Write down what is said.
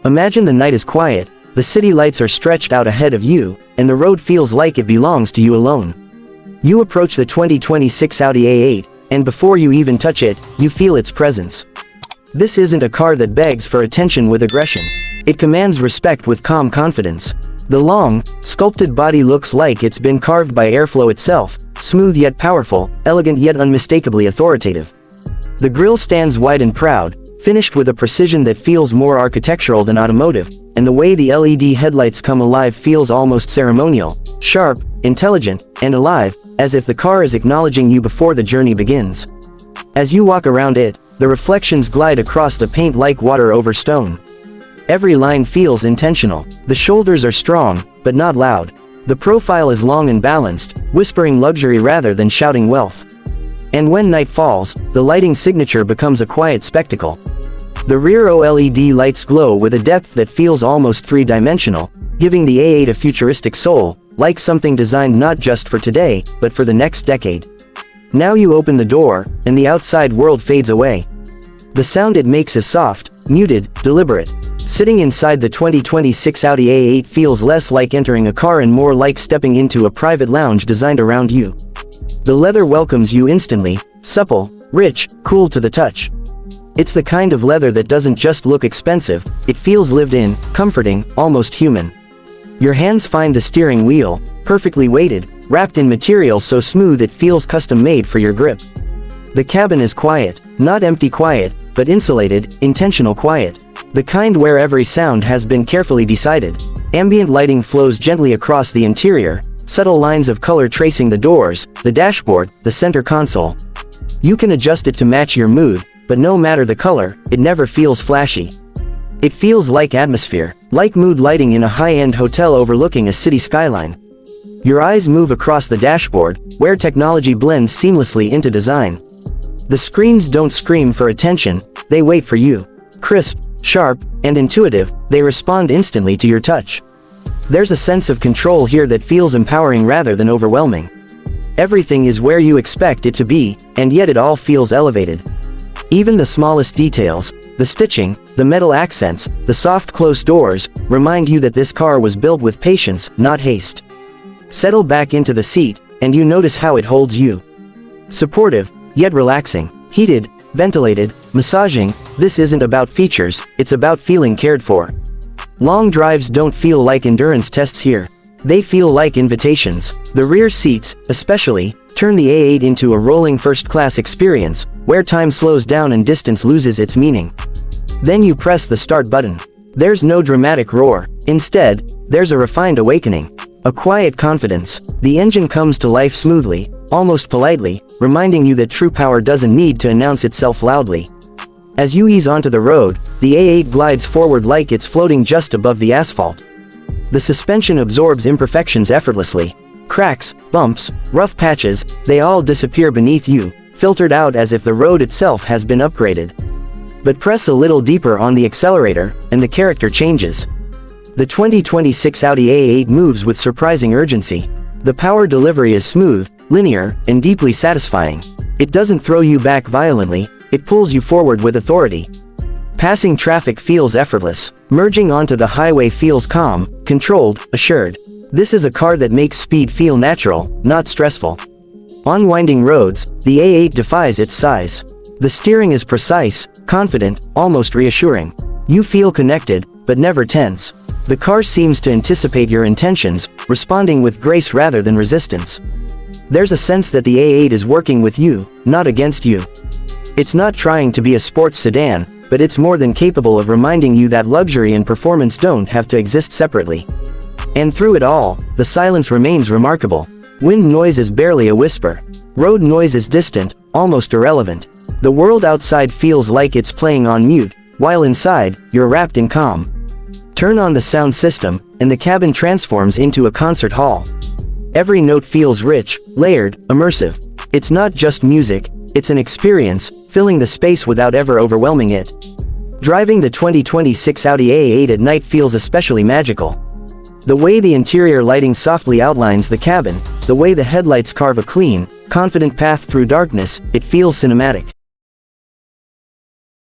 Imagine the night is quiet, the city lights are stretched out ahead of you, and the road feels like it belongs to you alone. You approach the 2026 Audi A8, and before you even touch it, you feel its presence. This isn't a car that begs for attention with aggression. It commands respect with calm confidence. The long, sculpted body looks like it's been carved by airflow itself, smooth yet powerful, elegant yet unmistakably authoritative. The grille stands wide and proud, finished with a precision that feels more architectural than automotive, and the way the LED headlights come alive feels almost ceremonial, sharp, intelligent, and alive, as if the car is acknowledging you before the journey begins. As you walk around it, the reflections glide across the paint like water over stone. Every line feels intentional. The shoulders are strong, but not loud. The profile is long and balanced, whispering luxury rather than shouting wealth. And when night falls, the lighting signature becomes a quiet spectacle. The rear OLED lights glow with a depth that feels almost three-dimensional, giving the A8 a futuristic soul, like something designed not just for today, but for the next decade. Now you open the door, and the outside world fades away. The sound it makes is soft, muted, deliberate. Sitting inside the 2026 Audi A8 feels less like entering a car and more like stepping into a private lounge designed around you. The leather welcomes you instantly, supple, rich, cool to the touch. It's the kind of leather that doesn't just look expensive, it feels lived in, comforting, almost human. Your hands find the steering wheel, perfectly weighted, wrapped in material so smooth it feels custom-made for your grip. The cabin is quiet, not empty quiet, but insulated, intentional quiet. The kind where every sound has been carefully decided. Ambient lighting flows gently across the interior, subtle lines of color tracing the doors, the dashboard, the center console. You can adjust it to match your mood, but no matter the color, it never feels flashy. It feels like atmosphere, like mood lighting in a high-end hotel overlooking a city skyline. Your eyes move across the dashboard, where technology blends seamlessly into design. The screens don't scream for attention, they wait for you. Crisp, sharp, and intuitive, they respond instantly to your touch. There's a sense of control here that feels empowering rather than overwhelming. Everything is where you expect it to be, and yet it all feels elevated. Even the smallest details, the stitching, the metal accents, the soft closed doors, remind you that this car was built with patience, not haste. Settle back into the seat, and you notice how it holds you. Supportive, yet relaxing, heated, ventilated, massaging. This isn't about features, it's about feeling cared for. Long drives don't feel like endurance tests here. They feel like invitations. The rear seats, especially, turn the A8 into a rolling first-class experience, where time slows down and distance loses its meaning. Then you press the start button. There's no dramatic roar. Instead, there's a refined awakening. A quiet confidence. The engine comes to life smoothly, almost politely, reminding you that true power doesn't need to announce itself loudly. As you ease onto the road, the A8 glides forward like it's floating just above the asphalt. The suspension absorbs imperfections effortlessly. Cracks, bumps, rough patches, they all disappear beneath you, filtered out as if the road itself has been upgraded. But press a little deeper on the accelerator, and the character changes. The 2026 Audi A8 moves with surprising urgency. The power delivery is smooth, linear, and deeply satisfying. It doesn't throw you back violently, it pulls you forward with authority. Passing traffic feels effortless. Merging onto the highway feels calm, controlled, assured. This is a car that makes speed feel natural, not stressful. On winding roads, the A8 defies its size. The steering is precise, confident, almost reassuring. You feel connected, but never tense. The car seems to anticipate your intentions, responding with grace rather than resistance. There's a sense that the A8 is working with you, not against you. It's not trying to be a sports sedan, but it's more than capable of reminding you that luxury and performance don't have to exist separately. And through it all, the silence remains remarkable. Wind noise is barely a whisper. Road noise is distant, almost irrelevant. The world outside feels like it's playing on mute, while inside, you're wrapped in calm. Turn on the sound system, and the cabin transforms into a concert hall. Every note feels rich, layered, immersive. It's not just music, it's an experience, filling the space without ever overwhelming it. Driving the 2026 Audi A8 at night feels especially magical. The way the interior lighting softly outlines the cabin, the way the headlights carve a clean, confident path through darkness, it feels cinematic.